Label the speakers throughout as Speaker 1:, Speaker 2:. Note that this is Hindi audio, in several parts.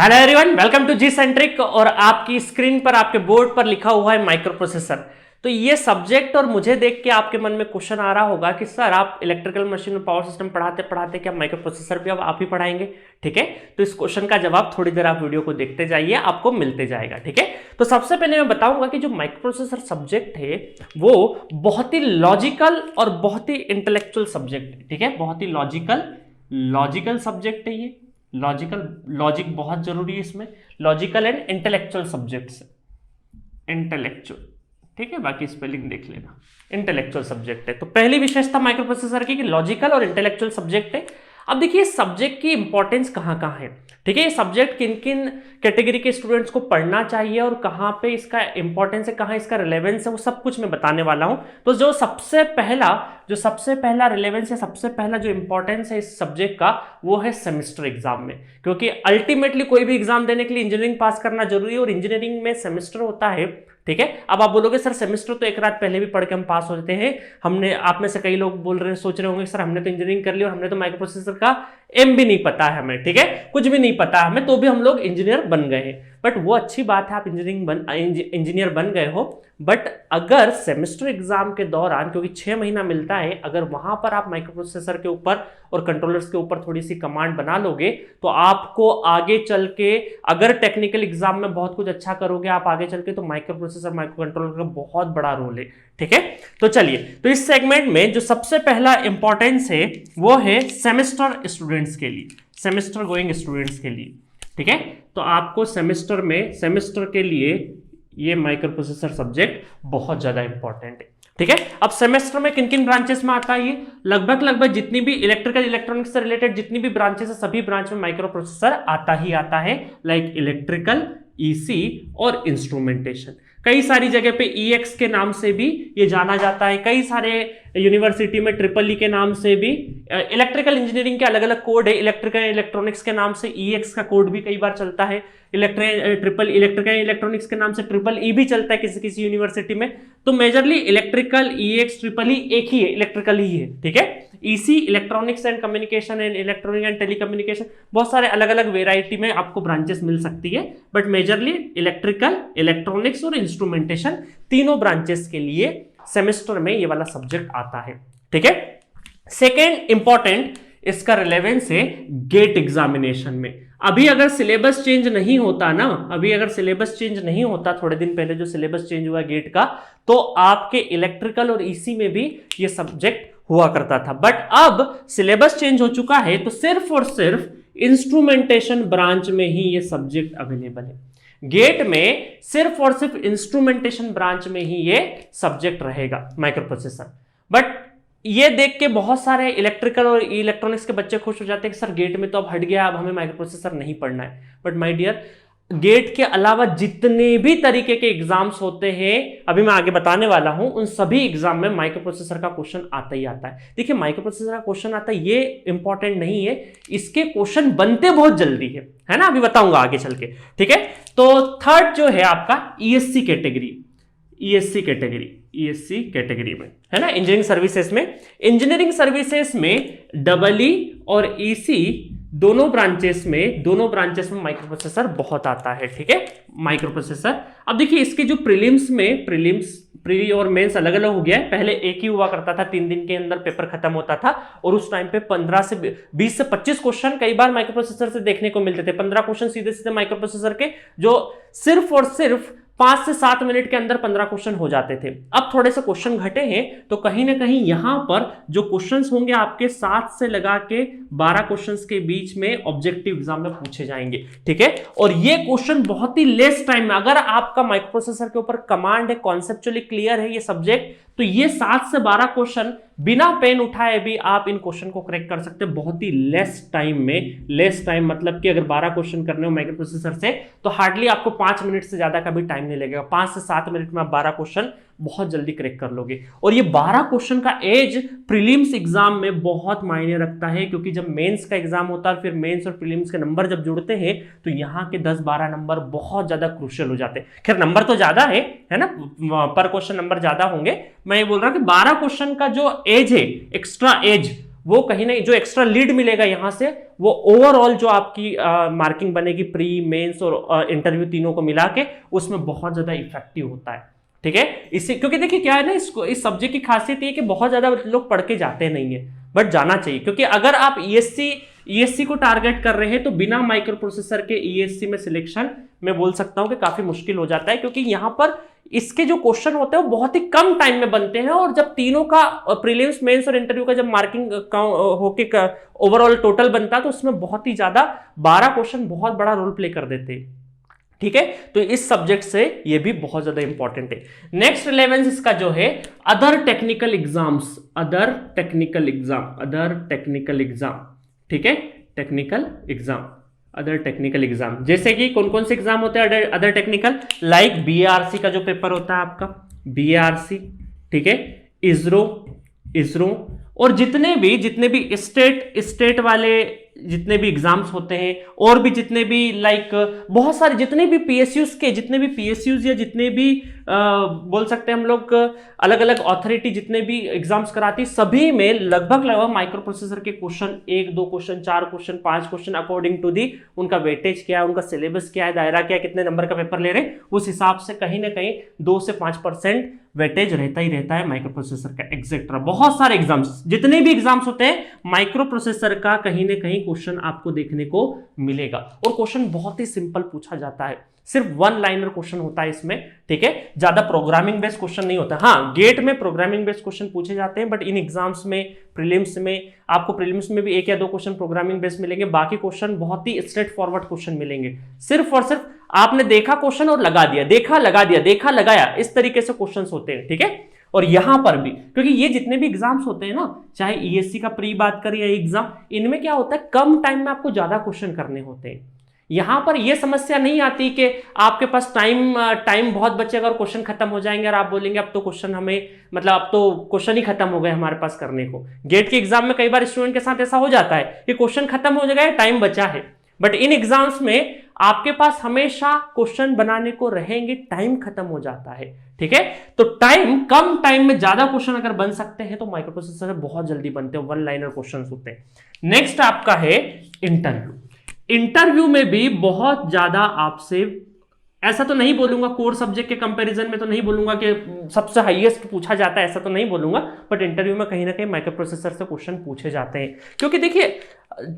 Speaker 1: Hello everyone, welcome to G centric. और आपकी स्क्रीन पर आपके बोर्ड पर लिखा हुआ है माइक्रो प्रोसेसर। तो ये सब्जेक्ट और मुझे देख के आपके मन में क्वेश्चन आ रहा होगा कि सर आप इलेक्ट्रिकल मशीन और पावर सिस्टम पढ़ाते पढ़ाते क्या माइक्रो प्रोसेसर भी अब आप ही पढ़ाएंगे? ठीक है, तो इस क्वेश्चन का जवाब थोड़ी देर आप वीडियो को देखते जाइए, आपको मिलते जाएगा। ठीक है, तो सबसे पहले मैं बताऊंगा कि जो माइक्रो प्रोसेसर सब्जेक्ट है वो बहुत ही लॉजिकल और बहुत ही इंटेलेक्चुअल सब्जेक्ट है। ठीक है, बहुत ही लॉजिकल सब्जेक्ट है ये। लॉजिक बहुत जरूरी है इसमें। Logical and intellectual subjects, intellectual. ठीक है, बाकी स्पेलिंग देख लेना। इंटेलेक्चुअल सब्जेक्ट है। तो पहली विशेषता माइक्रो प्रोसेसर की कि लॉजिकल और इंटेलेक्चुअल सब्जेक्ट है। अब देखिए सब्जेक्ट की इंपॉर्टेंस कहां कहां है। ठीक है, ये सब्जेक्ट किन किन कैटेगरी के स्टूडेंट्स को पढ़ना चाहिए और कहां पे इसका इंपॉर्टेंस है, कहां इसका रिलेवेंस है, वो सब कुछ मैं बताने वाला हूं। तो जो सबसे पहला रिलेवेंस है, सबसे पहला जो इंपॉर्टेंस है इस सब्जेक्ट का, वो है सेमेस्टर एग्जाम में। क्योंकि अल्टीमेटली कोई भी एग्जाम देने के लिए इंजीनियरिंग पास करना जरूरी है और इंजीनियरिंग में सेमेस्टर होता है। ठीक है, अब आप बोलोगे सर सेमेस्टर तो एक रात पहले भी पढ़ के हम पास हो जाते हैं। हमने, आप में से कई लोग बोल रहे सोच रहे होंगे सर हमने तो इंजीनियरिंग कर ली और हमने तो माइक्रो प्रोसेसर का एम भी नहीं पता है हमें। ठीक है, कुछ भी नहीं पता हमें, तो भी हम लोग इंजीनियर बन गए हैं। बट वो अच्छी बात है, आप इंजीनियर बन गए हो। बट अगर सेमेस्टर एग्जाम के दौरान, क्योंकि 6 महीना मिलता है, अगर वहां पर आप माइक्रो प्रोसेसर के ऊपर और कंट्रोलर्स के ऊपर थोड़ी सी कमांड बना लोगे तो आपको आगे चल के, अगर टेक्निकल एग्जाम में बहुत कुछ अच्छा करोगे आप आगे चल के, तो माइक्रो प्रोसेसर माइक्रो कंट्रोलर का बहुत बड़ा रोल है। ठीक है, तो चलिए, तो इस सेगमेंट में जो सबसे पहला इंपॉर्टेंस है वो है सेमेस्टर स्टूडेंट्स के लिए, सेमेस्टर गोइंग स्टूडेंट्स के लिए। ठीक है, तो आपको सेमेस्टर के लिए ये माइक्रो प्रोसेसर सब्जेक्ट बहुत ज्यादा इंपॉर्टेंट है। ठीक है, अब सेमेस्टर में किन किन ब्रांचेस में आता है ये? लगभग जितनी भी इलेक्ट्रिकल इलेक्ट्रॉनिक्स से रिलेटेड जितनी भी ब्रांचेस है, सभी ब्रांच में माइक्रो प्रोसेसर आता ही आता है। लाइक इलेक्ट्रिकल, ईसी और इंस्ट्रूमेंटेशन। कई सारी जगह पे ईएक्स के नाम से भी ये जाना जाता है। कई सारे यूनिवर्सिटी में ट्रिपल ई के नाम से भी, इलेक्ट्रिकल इंजीनियरिंग के अलग अलग कोड है। इलेक्ट्रिकल इलेक्ट्रॉनिक्स के नाम से ईएक्स का कोड भी कई बार चलता है। इलेक्ट्रिकल इलेक्ट्रॉनिक्स के नाम से ट्रिपल ई भी चलता है किसी किसी यूनिवर्सिटी में। तो majorly electrical, EX, triple E एक ही है, इलेक्ट्रिकल ही है। ठीक है, EC electronics and communication and electronic and telecommunication, बहुत सारे अलग अलग वेराइटी में आपको ब्रांचेस मिल सकती है। बट मेजरली इलेक्ट्रिकल, इलेक्ट्रॉनिक्स और इंस्ट्रूमेंटेशन, तीनों ब्रांचेस के लिए सेमेस्टर में ये वाला सब्जेक्ट आता है। ठीक है, सेकेंड इंपॉर्टेंट इसका रिलेवेंस है गेट एग्जामिनेशन में। अभी अगर सिलेबस चेंज नहीं होता ना, थोड़े दिन पहले जो सिलेबस चेंज हुआ गेट का, तो आपके इलेक्ट्रिकल और ईसी में भी ये सब्जेक्ट हुआ करता था। बट अब सिलेबस चेंज हो चुका है, तो सिर्फ और सिर्फ इंस्ट्रूमेंटेशन ब्रांच में ही ये सब्जेक्ट अवेलेबल है। गेट में सिर्फ और सिर्फ इंस्ट्रूमेंटेशन ब्रांच में ही ये सब्जेक्ट रहेगा माइक्रो प्रोसेसर। बट ये देख के बहुत सारे इलेक्ट्रिकल और इलेक्ट्रॉनिक्स के बच्चे खुश हो जाते हैं कि सर गेट में तो अब हट गया, अब हमें माइक्रो प्रोसेसर नहीं पढ़ना है। बट माय डियर, गेट के अलावा जितने भी तरीके के एग्जाम्स होते हैं, अभी मैं आगे बताने वाला हूं, उन सभी एग्जाम में माइक्रो प्रोसेसर का क्वेश्चन आता ही आता है। देखिए, माइक्रो प्रोसेसर का क्वेश्चन आता है ये इंपॉर्टेंट नहीं है, इसके क्वेश्चन बनते बहुत जल्दी है ना, अभी बताऊंगा आगे चल के। ठीक है, तो थर्ड जो है आपका ईएससी कैटेगरी में है ना, इंजीनियरिंग सर्विसेज में डबल ई और ईसी दोनों ब्रांचेस में माइक्रो प्रोसेसर बहुत आता है। ठीक है, माइक्रो प्रोसेसर। अब देखिए इसके जो प्री और मेंस अलग अलग हो गया है। पहले एक ही हुआ करता था, 3 दिन के अंदर पेपर खत्म होता था और उस टाइम पे 20 से 25 क्वेश्चन कई बार माइक्रो प्रोसेसर से देखने को मिलते थे। 15 क्वेश्चन सीधे माइक्रो प्रोसेसर के, जो सिर्फ और सिर्फ 5 से 7 मिनट के अंदर 15 क्वेश्चन हो जाते थे। अब थोड़े से क्वेश्चन घटे हैं, तो कहीं ना कहीं यहां पर जो क्वेश्चंस होंगे आपके 7 से लगा के 12 क्वेश्चंस के बीच में ऑब्जेक्टिव एग्जाम में पूछे जाएंगे। ठीक है, और ये क्वेश्चन बहुत ही लेस टाइम में, अगर आपका माइक्रो प्रोसेसर के ऊपर कमांड है, कॉन्सेप्चुअली क्लियर है ये सब्जेक्ट, तो ये 7 से 12 क्वेश्चन बिना पेन उठाए भी आप इन क्वेश्चन को क्रैक कर सकते हैं बहुत ही लेस टाइम में। लेस टाइम मतलब कि अगर 12 क्वेश्चन करने हो माइक्रो प्रोसेसर से, तो हार्डली आपको 5 मिनट से ज्यादा का भी टाइम नहीं लगेगा। 5 से 7 मिनट में आप 12 क्वेश्चन बहुत जल्दी क्रैक कर लोगे। और ये 12 क्वेश्चन का एज प्रीलिम्स एग्जाम में बहुत मायने रखता है, क्योंकि जब मेंस का एग्जाम होता है, फिर मेंस और प्रीलिम्स के नंबर जब जुड़ते हैं, तो यहाँ के 10-12 नंबर बहुत ज्यादा क्रूशियल हो जाते हैं। खैर नंबर तो ज्यादा है ना, पर क्वेश्चन नंबर ज्यादा होंगे। मैं ये बोल रहा हूं कि 12 क्वेश्चन का जो एज है, एक्स्ट्रा एज, वो कहीं ना जो एक्स्ट्रा लीड मिलेगा यहां से, वो ओवरऑल जो आपकी मार्किंग बनेगी प्री मेंस और इंटरव्यू तीनों को मिला के, उसमें बहुत ज्यादा इफेक्टिव होता है। ठीक है, इससे क्योंकि देखिए क्या है ना, इस सब्जेक्ट की खासियत ये कि बहुत ज्यादा लोग पढ़ के जाते नहीं है, बट जाना चाहिए, क्योंकि अगर आप ईएससी को टारगेट कर रहे हैं तो बिना माइक्रो प्रोसेसर के ईएससी में सिलेक्शन मैं बोल सकता हूं कि काफी मुश्किल हो जाता है, क्योंकि यहां पर इसके जो क्वेश्चन होते हैं वो बहुत ही कम टाइम में बनते हैं, और जब तीनों का प्रीलिम्स मेंस और इंटरव्यू का जब मार्किंग होके ओवरऑल टोटल बनता है तो उसमें बहुत ही ज्यादा 12 क्वेश्चन बहुत बड़ा रोल प्ले कर देते हैं। ठीक है, तो इस सब्जेक्ट से ये भी बहुत ज्यादा इंपॉर्टेंट है। नेक्स्ट रिलेवेंस इसका जो है other technical exams, other technical exam. ठीक है, technical exam, other technical exam, जैसे कि कौन कौन से एग्जाम होते हैं अदर टेक्निकल, लाइक बीआरसी का जो पेपर होता है आपका, बीआरसी, ठीक है, इसरो और जितने भी स्टेट वाले जितने भी एग्जाम्स होते हैं, और भी जितने भी लाइक बहुत सारे जितने भी पीएसयूज या जितने भी बोल सकते हैं हम लोग अलग अलग अथॉरिटी जितने भी एग्जाम्स कराती, सभी में लगभग माइक्रो प्रोसेसर के question 1, 2 question, 4 question, 5 question, according to the उनका वेटेज क्या है, उनका सिलेबस क्या है, दायरा क्या है, कितने नंबर का पेपर ले रहे हैं, उस हिसाब से कहीं ना कहीं 2 से 5% वेटेज रहता ही रहता है माइक्रो प्रोसेसर का, एक्सेट्रा। बहुत सारे एग्जाम्स, जितने भी एग्जाम्स होते हैं माइक्रो प्रोसेसर का कहीं ना कहीं क्वेश्चन आपको देखने को मिलेगा, और क्वेश्चन बहुत ही सिंपल पूछा जाता है, सिर्फ 1 लाइनर क्वेश्चन होता है इसमें। ठीक है, ज्यादा प्रोग्रामिंग बेस्ड क्वेश्चन नहीं होता। हाँ, गेट में प्रोग्रामिंग बेस्ड क्वेश्चन पूछे जाते हैं, बट इन एग्जाम्स में प्रीलिम्स में आपको प्रीलिम्स में भी 1 या 2 क्वेश्चन प्रोग्रामिंग बेस्ड मिलेंगे, बाकी क्वेश्चन बहुत ही स्ट्रेट फॉरवर्ड क्वेश्चन मिलेंगे। सिर्फ और सिर्फ आपने देखा क्वेश्चन और लगा दिया, देखा लगा दिया, देखा लगाया, इस तरीके से क्वेश्चन होते हैं। ठीक है, और यहां पर भी क्योंकि ये जितने भी एग्जाम्स होते हैं ना, चाहे ईएससी का प्री बात करें या एग्जाम, इनमें क्या होता है कम टाइम में आपको ज्यादा क्वेश्चन करने होते हैं। यहां पर यह समस्या नहीं आती कि आपके पास टाइम बहुत बचेगा और क्वेश्चन खत्म हो जाएंगे और आप बोलेंगे अब तो क्वेश्चन हमें मतलब अब तो क्वेश्चन ही खत्म हो गए हमारे पास करने को। गेट के एग्जाम में कई बार स्टूडेंट के साथ ऐसा हो जाता है कि क्वेश्चन खत्म हो जाएगा, टाइम बचा है, बट इन एग्जाम्स में आपके पास हमेशा क्वेश्चन बनाने को रहेंगे, टाइम खत्म हो जाता है। ठीक है, तो कम टाइम में ज्यादा क्वेश्चन अगर बन सकते हैं तो माइक्रो प्रोसेसर बहुत जल्दी बनते हैं, 1 लाइनर क्वेश्चन होते हैं। नेक्स्ट आपका है इंटरव्यू में भी बहुत ज्यादा आपसे, ऐसा तो नहीं बोलूंगा कोर सब्जेक्ट के कंपैरिजन में तो नहीं बोलूंगा कि सबसे हाईएस्ट पूछा जाता है, ऐसा तो नहीं बोलूंगा, बट इंटरव्यू में कहीं ना कहीं माइक्रो प्रोसेसर से क्वेश्चन पूछे जाते हैं। क्योंकि देखिए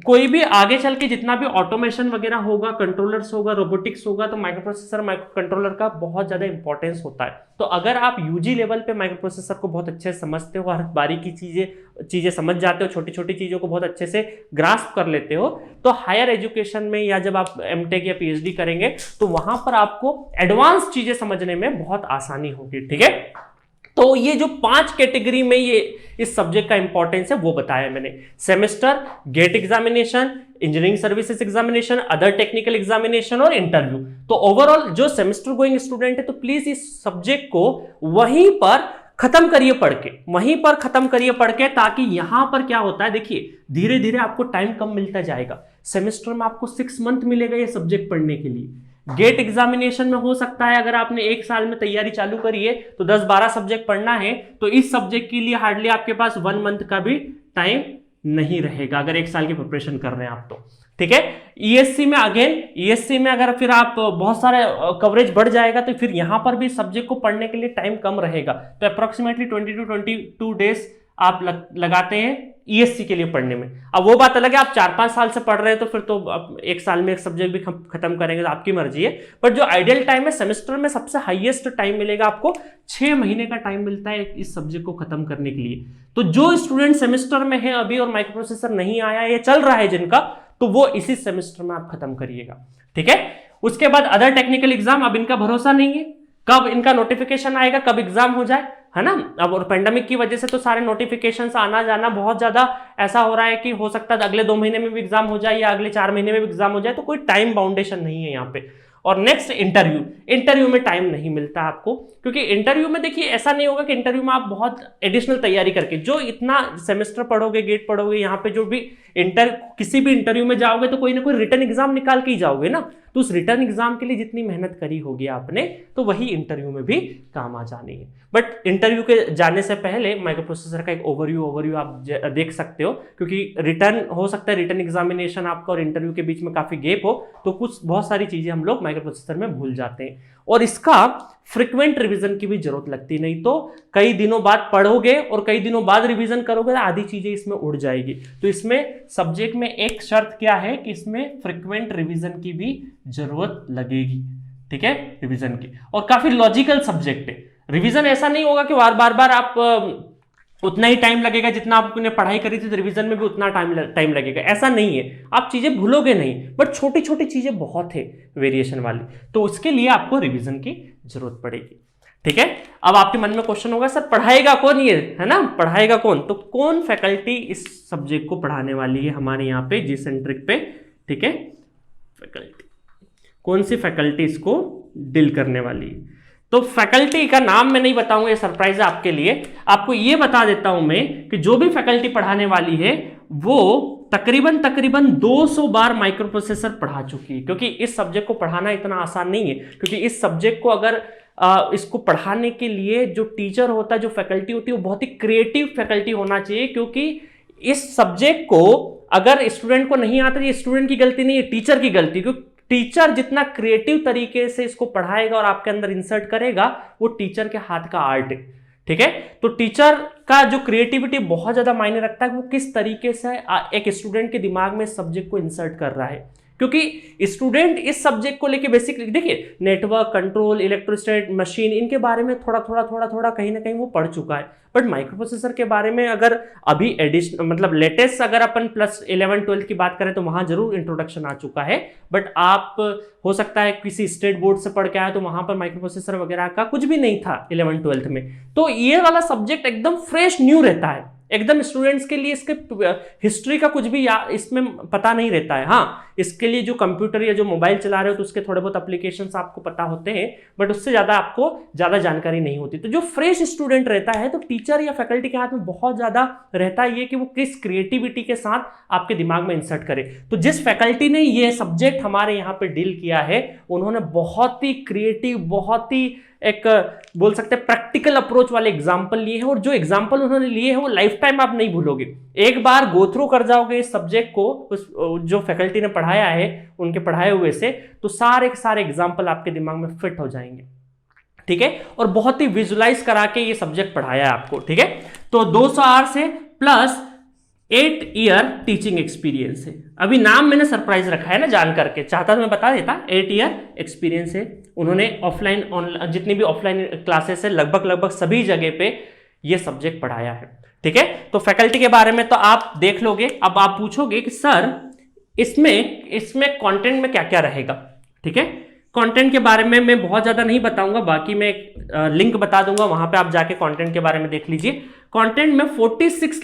Speaker 1: कोई भी आगे चल के जितना भी ऑटोमेशन वगैरह होगा, कंट्रोलर्स होगा, रोबोटिक्स होगा, तो माइक्रो प्रोसेसर माइक्रो कंट्रोलर का बहुत ज्यादा इंपॉर्टेंस होता है। तो अगर आप यूजी लेवल पे माइक्रो प्रोसेसर को बहुत अच्छे से समझते हो, हर बारीकी चीजें समझ जाते हो, छोटी छोटी चीजों को बहुत अच्छे से ग्रास्प कर लेते हो, तो हायर एजुकेशन में या जब आप एमटेक या पीएचडी करेंगे तो वहां पर आपको एडवांस चीजें समझने में बहुत आसानी होगी। ठीक है, तो ये जो 5 कैटेगरी में ये इस सब्जेक्ट का इंपॉर्टेंस है वो बताया मैंने, semester, GATE examination, engineering services examination, other technical examination और इंटरव्यू। तो ओवरऑल जो सेमेस्टर गोइंग स्टूडेंट है तो प्लीज इस सब्जेक्ट को वहीं पर खत्म करिए पढ़ के, ताकि यहां पर क्या होता है देखिए धीरे धीरे आपको टाइम कम मिलता जाएगा। सेमेस्टर में आपको 6 मंथ मिलेगा ये सब्जेक्ट पढ़ने के लिए। गेट एग्जामिनेशन में हो सकता है अगर आपने 1 साल में तैयारी चालू करी है तो 10-12 सब्जेक्ट पढ़ना है, तो इस सब्जेक्ट के लिए हार्डली आपके पास 1 मंथ का भी टाइम नहीं रहेगा अगर 1 साल की प्रिपरेशन कर रहे हैं आप तो। ठीक है, ईएससी में अगर फिर आप बहुत सारे कवरेज बढ़ जाएगा तो फिर यहां पर भी सब्जेक्ट को पढ़ने के लिए टाइम कम रहेगा, तो अप्रोक्सीमेटली 20 to 22 डेज आप लगाते हैं ईएससी के लिए पढ़ने में। अब वो बात अलग है आप 4-5 साल से पढ़ रहे हैं तो फिर तो आप 1 साल में एक सब्जेक्ट भी खत्म करेंगे तो आपकी मर्जी है, बट जो आइडियल टाइम है सेमेस्टर में सबसे हाईएस्ट टाइम मिलेगा आपको, 6 महीने का टाइम मिलता है इस सब्जेक्ट को खत्म करने के लिए। तो जो स्टूडेंट सेमेस्टर में है अभी और माइक्रो प्रोसेसर नहीं आया या चल रहा है जिनका, तो वो इसी सेमेस्टर में आप खत्म करिएगा। ठीक है, उसके बाद अदर टेक्निकल एग्जाम, अब इनका भरोसा नहीं है कब इनका नोटिफिकेशन आएगा, कब एग्जाम हो जाए, है ना। अब और पेंडेमिक की वजह से तो सारे नोटिफिकेशंस आना जाना बहुत ज्यादा ऐसा हो रहा है कि हो सकता है अगले 2 महीने में भी एग्जाम हो जाए या अगले 4 महीने में भी एग्जाम हो जाए, तो कोई टाइम बाउंडेशन नहीं है यहाँ पे। और नेक्स्ट इंटरव्यू में टाइम नहीं मिलता आपको, क्योंकि इंटरव्यू में देखिए ऐसा नहीं होगा कि इंटरव्यू में आप बहुत एडिशनल तैयारी करके जो इतना सेमेस्टर पढ़ोगे, गेट पढ़ोगे, यहाँ पे जो भी किसी भी इंटरव्यू में जाओगे तो कोई ना कोई रिटर्न एग्जाम निकाल के ही जाओगे ना, तो उस रिटर्न एग्जाम के लिए जितनी मेहनत करी होगी आपने, तो वही इंटरव्यू में भी काम आ जानी है। बट इंटरव्यू के जाने से पहले माइक्रो प्रोसेसर का एक ओवरव्यू आप देख सकते हो, क्योंकि रिटर्न हो सकता है, रिटर्न एग्जामिनेशन आपका और इंटरव्यू के बीच में काफी गैप हो, तो कुछ बहुत सारी चीजें हम लोग माइक्रो प्रोसेसर में भूल जाते हैं, और इसका फ्रीक्वेंट रिवीजन की भी जरूरत लगती, नहीं तो कई दिनों बाद पढ़ोगे और कई दिनों बाद रिवीजन करोगे, आधी चीजें इसमें उड़ जाएगी। तो इसमें सब्जेक्ट में एक शर्त क्या है कि इसमें फ्रीक्वेंट रिवीजन की भी जरूरत लगेगी, ठीक है, रिवीजन की। और काफी लॉजिकल सब्जेक्ट है, रिवीजन ऐसा नहीं होगा कि बार बार आप उतना ही टाइम लगेगा जितना आपने पढ़ाई करी थी, तो रिवीजन में भी उतना टाइम लगेगा, ऐसा नहीं है। आप चीजें भूलोगे नहीं, बट छोटी छोटी चीजें बहुत है वेरिएशन वाली, तो उसके लिए आपको रिवीजन की जरूरत पड़ेगी, ठीक है। अब आपके मन में क्वेश्चन होगा, सर पढ़ाएगा कौन ये, है ना, पढ़ाएगा कौन? तो कौन फैकल्टी इस सब्जेक्ट को पढ़ाने वाली है हमारे यहाँ पे जी सेंट्रिक पे, ठीक है, फैकल्टी कौन सी फैकल्टी इसको डील करने वाली है? तो फैकल्टी का नाम मैं नहीं बताऊंगा, ये सरप्राइज है आपके लिए। आपको ये बता देता हूं मैं कि जो भी फैकल्टी पढ़ाने वाली है वो तकरीबन 200 बार माइक्रो प्रोसेसर पढ़ा चुकी है, क्योंकि इस सब्जेक्ट को पढ़ाना इतना आसान नहीं है, क्योंकि इस सब्जेक्ट को अगर इसको पढ़ाने के लिए जो टीचर होता है, जो फैकल्टी होती है, वो बहुत ही क्रिएटिव फैकल्टी होना चाहिए, क्योंकि इस सब्जेक्ट को अगर स्टूडेंट को नहीं आता, ये स्टूडेंट की गलती नहीं है, टीचर की गलती, क्योंकि टीचर जितना क्रिएटिव तरीके से इसको पढ़ाएगा और आपके अंदर इंसर्ट करेगा, वो टीचर के हाथ का आर्ट है, ठीक है। तो टीचर का जो क्रिएटिविटी बहुत ज्यादा मायने रखता है, वो किस तरीके से एक स्टूडेंट के दिमाग में सब्जेक्ट को इंसर्ट कर रहा है, क्योंकि स्टूडेंट इस सब्जेक्ट को लेके बेसिकली देखिए, नेटवर्क, कंट्रोल, इलेक्ट्रोस्टैटिक, मशीन, इनके बारे में थोड़ा कहीं ना कहीं वो पढ़ चुका है, बट माइक्रो प्रोसेसर के बारे में अगर अभी एडिशनल मतलब लेटेस्ट अगर अपन प्लस 11-12 की बात करें तो वहां जरूर इंट्रोडक्शन आ चुका है, बट आप हो सकता है किसी स्टेट बोर्ड से पढ़ के आए तो वहां पर माइक्रो प्रोसेसर वगैरह का कुछ भी नहीं था 11-12 में, तो ये वाला सब्जेक्ट एकदम फ्रेश न्यू रहता है, एकदम स्टूडेंट्स के लिए इसके हिस्ट्री का कुछ भी इसमें पता नहीं रहता है। हाँ, इसके लिए जो कंप्यूटर या जो मोबाइल चला रहे हो तो उसके थोड़े बहुत एप्लीकेशंस आपको पता होते हैं, बट उससे ज़्यादा आपको ज़्यादा जानकारी नहीं होती। तो जो फ्रेश स्टूडेंट रहता है तो टीचर या फैकल्टी के हाथ में बहुत ज़्यादा रहता है ये कि वो किस क्रिएटिविटी के साथ आपके दिमाग में इंसर्ट करे। तो जिस फैकल्टी ने ये सब्जेक्ट हमारे यहाँ पे डील किया है, उन्होंने बहुत ही क्रिएटिव, बहुत ही एक बोल सकते हैं प्रैक्टिकल अप्रोच वाले एग्जाम्पल लिए हैं, और जो एग्जाम्पल उन्होंने लिए हैं वो लाइफ टाइम आप नहीं भूलोगे। एक बार गो थ्रू कर जाओगे इस सब्जेक्ट को, उस जो फैकल्टी ने पढ़ाया है उनके पढ़ाए हुए से, तो सारे के सारे एग्जाम्पल आपके दिमाग में फिट हो जाएंगे, ठीक है। और बहुत ही विजुलाइज करा के ये सब्जेक्ट पढ़ाया है आपको, ठीक है। तो 200 आवर्स है प्लस 8 ईयर टीचिंग एक्सपीरियंस है। अभी नाम मैंने सरप्राइज रखा है ना, जान करके, चाहता तो मैं बता देता। 8 ईयर एक्सपीरियंस है, उन्होंने ऑफलाइन ऑनलाइन जितनी भी ऑफलाइन क्लासेस है लगभग सभी जगह पे ये सब्जेक्ट पढ़ाया है, ठीक है। तो फैकल्टी के बारे में तो आप देख लोगे। अब आप पूछोगे कि सर इसमें कंटेंट में क्या क्या रहेगा, ठीक है। कंटेंट के बारे में मैं बहुत ज्यादा नहीं बताऊंगा, बाकी मैं एक लिंक बता दूंगा, वहां पे आप जाके कंटेंट के बारे में देख लीजिए। कंटेंट में 46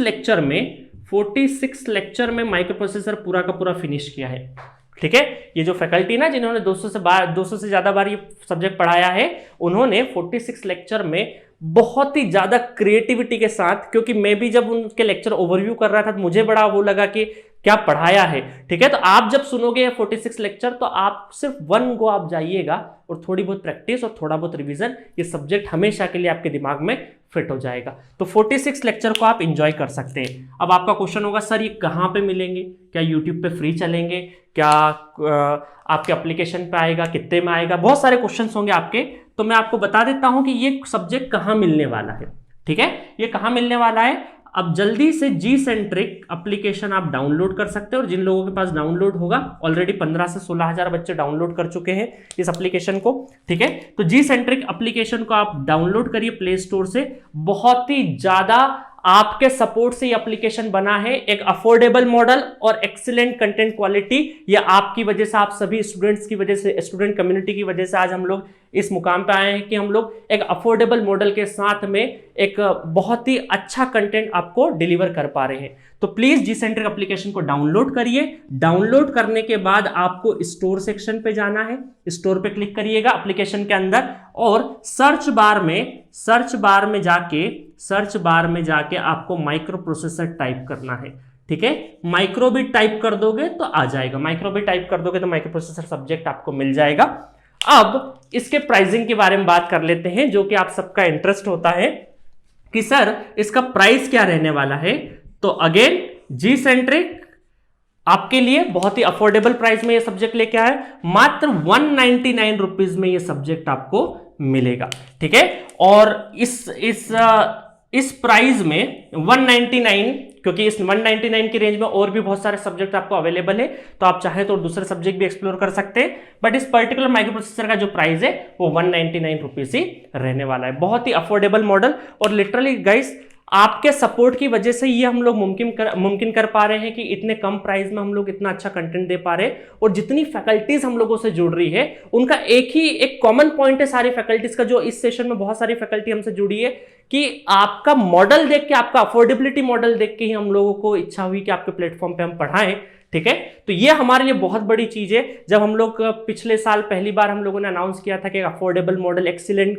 Speaker 1: लेक्चर में माइक्रो प्रोसेसर पूरा का पूरा फिनिश किया है, ठीक है। ये जो फैकल्टी ना जिन्होंने 200 से ज्यादा बार ये सब्जेक्ट पढ़ाया है, उन्होंने 46 लेक्चर में बहुत ही ज्यादा क्रिएटिविटी के साथ, क्योंकि मैं भी जब उनके लेक्चर ओवरव्यू कर रहा था तो मुझे बड़ा वो लगा कि क्या पढ़ाया है, ठीक है। तो आप जब सुनोगे 46 लेक्चर तो आप सिर्फ 1 गो आप जाइएगा और थोड़ी बहुत प्रैक्टिस और थोड़ा बहुत रिवीजन, ये सब्जेक्ट हमेशा के लिए आपके दिमाग में फिट हो जाएगा। तो 46 लेक्चर को आप इंजॉय कर सकते हैं। अब आपका क्वेश्चन होगा सर ये कहाँ पे मिलेंगे, क्या यूट्यूब पे फ्री चलेंगे, क्या आपके एप्लीकेशन पे आएगा, कितने में आएगा, बहुत सारे क्वेश्चंस होंगे आपके। तो मैं आपको बता देता हूं कि ये सब्जेक्ट कहाँ मिलने वाला है, ठीक है। ये कहाँ मिलने वाला है, अब जल्दी से जी सेंट्रिक एप्लीकेशन आप डाउनलोड कर सकते हैं, और जिन लोगों के पास डाउनलोड होगा, ऑलरेडी 15 से 16 हजार बच्चे डाउनलोड कर चुके हैं इस एप्लीकेशन को, ठीक है। तो जी सेंट्रिक एप्लीकेशन को आप डाउनलोड करिए प्ले स्टोर से। बहुत ही ज्यादा आपके सपोर्ट से ये एप्लीकेशन बना है, एक अफोर्डेबल मॉडल और एक्सीलेंट कंटेंट क्वालिटी। ये आपकी वजह से, आप सभी स्टूडेंट्स की वजह से, स्टूडेंट कम्युनिटी की वजह से आज हम लोग इस मुकाम पे आए हैं कि हम लोग एक अफोर्डेबल मॉडल के साथ में एक बहुत ही अच्छा कंटेंट आपको डिलीवर कर पा रहे हैं। तो प्लीज जी सेंट्रिक एप्लीकेशन को डाउनलोड करिए। डाउनलोड करने के बाद आपको स्टोर सेक्शन पे जाना है, स्टोर पे क्लिक करिएगा एप्लीकेशन के अंदर, और सर्च बार में जाके आपको माइक्रो प्रोसेसर टाइप करना है, ठीक है, माइक्रोबिट टाइप कर दोगे तो आ जाएगा, माइक्रोबिट टाइप कर दोगे तो माइक्रो प्रोसेसर सब्जेक्ट आपको मिल जाएगा। अब इसके प्राइसिंग के बारे में बात कर लेते हैं, जो कि आप सबका इंटरेस्ट होता है कि सर इसका प्राइस क्या रहने वाला है। तो अगेन जी सेंट्रिक आपके लिए बहुत ही अफोर्डेबल प्राइस में ये सब्जेक्ट लेके आया, मात्र 199 रुपीज में ये सब्जेक्ट आपको मिलेगा। ठीक है, और इस प्राइस में 199, क्योंकि इस 199 की रेंज में और भी बहुत सारे सब्जेक्ट आपको अवेलेबल है, तो आप चाहे तो दूसरे सब्जेक्ट भी एक्सप्लोर कर सकते हैं, बट इस पर्टिकुलर माइक्रो प्रोसेसर का जो प्राइस है वो 199 रुपीज ही रहने वाला है। बहुत ही अफोर्डेबल मॉडल, और लिटरली गाइस आपके सपोर्ट की वजह से ये हम लोग मुमकिन कर पा रहे हैं कि इतने कम प्राइस में हम लोग इतना अच्छा कंटेंट दे पा रहे हैं। और जितनी फैकल्टीज हम लोगों से जुड़ रही है उनका एक कॉमन पॉइंट है सारी फैकल्टीज का, जो इस सेशन में बहुत सारी फैकल्टी हमसे जुड़ी है कि आपका मॉडल देख के, आपका अफोर्डेबिलिटी मॉडल देख के ही हम लोगों को इच्छा हुई कि आपके प्लेटफॉर्म पे हम पढ़ाएं। ठीक है, तो ये हमारे लिए बहुत बड़ी चीज है। जब हम लोग पिछले साल पहली बार हम लोगों ने अनाउंस किया था कि अफोर्डेबल मॉडल, एक्सीलेंट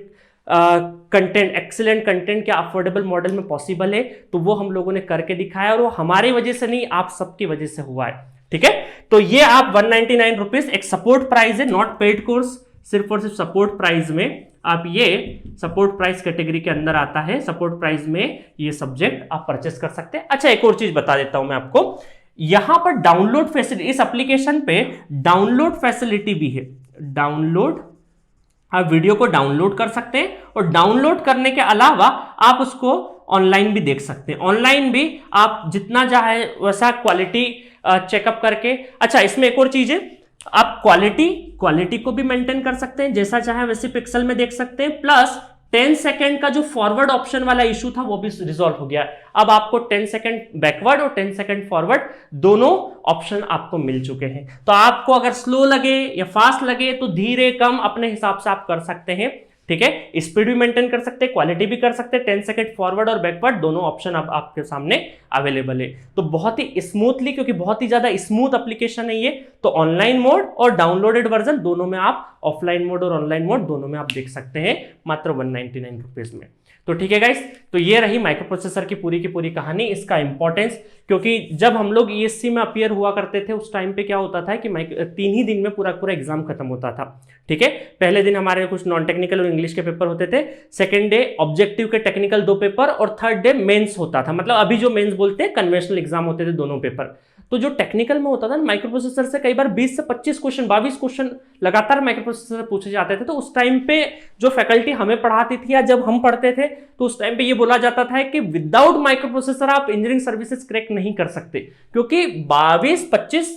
Speaker 1: कंटेंट क्या अफोर्डेबल मॉडल में पॉसिबल है, तो वो हम लोगों ने करके दिखाया, और वो हमारी वजह से नहीं, आप सबकी वजह से हुआ है। ठीक है, तो ये आप 199 रुपीज एक सपोर्ट प्राइस है, नॉट पेड कोर्स, सिर्फ और सिर्फ सपोर्ट प्राइस में आप, ये सपोर्ट प्राइस कैटेगरी के अंदर आता है, सपोर्ट प्राइस में ये सब्जेक्ट आप परचेस कर सकते हैं। अच्छा, एक और चीज बता देता हूं मैं आपको, यहां पर डाउनलोड फैसिलिटी, इस एप्लीकेशन पे डाउनलोड फैसिलिटी भी है। डाउनलोड, आप वीडियो को डाउनलोड कर सकते हैं, और डाउनलोड करने के अलावा आप उसको ऑनलाइन भी देख सकते हैं। ऑनलाइन भी आप जितना चाहे वैसा क्वालिटी चेकअप करके। अच्छा, इसमें एक और चीज है, आप क्वालिटी को भी मेंटेन कर सकते हैं, जैसा चाहे वैसे पिक्सल में देख सकते हैं। प्लस 10 सेकंड का जो फॉरवर्ड ऑप्शन वाला इशू था वो भी रिजॉल्व हो गया। अब आपको 10 सेकंड बैकवर्ड और 10 सेकंड फॉरवर्ड दोनों ऑप्शन आपको मिल चुके हैं। तो आपको अगर स्लो लगे या फास्ट लगे तो धीरे कम अपने हिसाब से आप कर सकते हैं। ठीक है, स्पीड भी मेंटेन कर सकते हैं, क्वालिटी भी कर सकते हैं, 10 सेकंड फॉरवर्ड और बैकवर्ड दोनों ऑप्शन अब आपके सामने अवेलेबल है। तो बहुत ही स्मूथली, क्योंकि बहुत ही ज्यादा स्मूथ एप्लीकेशन है ये, तो ऑनलाइन मोड और डाउनलोडेड वर्जन दोनों में आप, ऑफलाइन मोड और ऑनलाइन मोड दोनों में आप देख सकते हैं मात्र 199 रुपीज में। तो ठीक है गाइस, तो ये रही माइक्रो प्रोसेसर की पूरी कहानी, इसका इंपॉर्टेंस। क्योंकि जब हम लोग ईएससी में अपीयर हुआ करते थे उस टाइम पे क्या होता था कि 3 ही दिन में पूरा एग्जाम खत्म होता था। ठीक है, पहले दिन हमारे कुछ नॉन टेक्निकल और इंग्लिश के पेपर होते थे, सेकंड डे ऑब्जेक्टिव के टेक्निकल 2 पेपर, और थर्ड डे मेंस होता था। मतलब अभी जो मेंस बोलते हैं, कन्वेंशनल एग्जाम होते थे दोनों पेपर। तो जो टेक्निकल में होता था माइक्रो प्रोसेसर से कई बार 20 से 25 क्वेश्चन, 22 क्वेश्चन लगातार माइक्रो प्रोसेसर पूछे जाते थे। तो उस टाइम पे जो फैकल्टी हमें पढ़ाती थी या जब हम पढ़ते थे, तो उस टाइम पे ये बोला जाता था कि विदाउट माइक्रो प्रोसेसर आप इंजीनियरिंग सर्विसेज क्रैक नहीं कर सकते, क्योंकि 22-25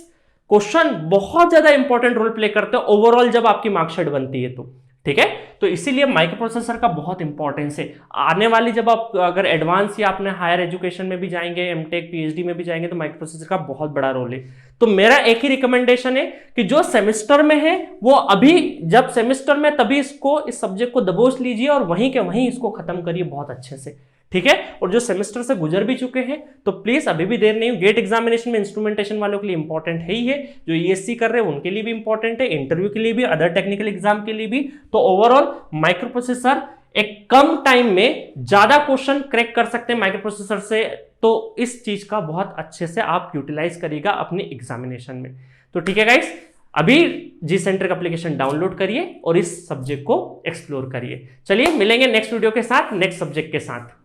Speaker 1: क्वेश्चन बहुत ज्यादा इंपॉर्टेंट रोल प्ले करते हैं ओवरऑल जब आपकी मार्कशीट बनती है तो। ठीक है, तो इसीलिए माइक्रो प्रोसेसर का बहुत इंपॉर्टेंस है। आने वाली जब आप अगर एडवांस या अपने हायर एजुकेशन में भी जाएंगे, एमटेक पीएचडी में भी जाएंगे, तो माइक्रो प्रोसेसर का बहुत बड़ा रोल है। तो मेरा एक ही रिकमेंडेशन है कि जो सेमेस्टर में है वो अभी, जब सेमेस्टर में तभी इस सब्जेक्ट को दबोच लीजिए और वहीं के वहीं इसको खत्म करिए बहुत अच्छे से। ठीक है, और जो सेमेस्टर से गुजर भी चुके हैं तो प्लीज अभी भी देर नहीं हो। गेट एग्जामिनेशन में इंस्ट्रूमेंटेशन वालों के लिए इंपॉर्टेंट है ही है, जो ईएससी कर रहे हैं उनके लिए भी इंपॉर्टेंट है, इंटरव्यू के लिए भी, अदर टेक्निकल एग्जाम के लिए भी। तो ओवरऑल माइक्रो प्रोसेसर एक कम टाइम में ज्यादा क्वेश्चन क्रैक कर सकते हैं माइक्रो प्रोसेसर से। तो इस चीज का बहुत अच्छे से आप यूटिलाइज करिएगा अपने एग्जामिनेशन में। तो ठीक है गाइस, अभी जी सेंट्रिक एप्लीकेशन डाउनलोड करिए और इस सब्जेक्ट को एक्सप्लोर करिए। चलिए मिलेंगे नेक्स्ट वीडियो के साथ, नेक्स्ट सब्जेक्ट के साथ।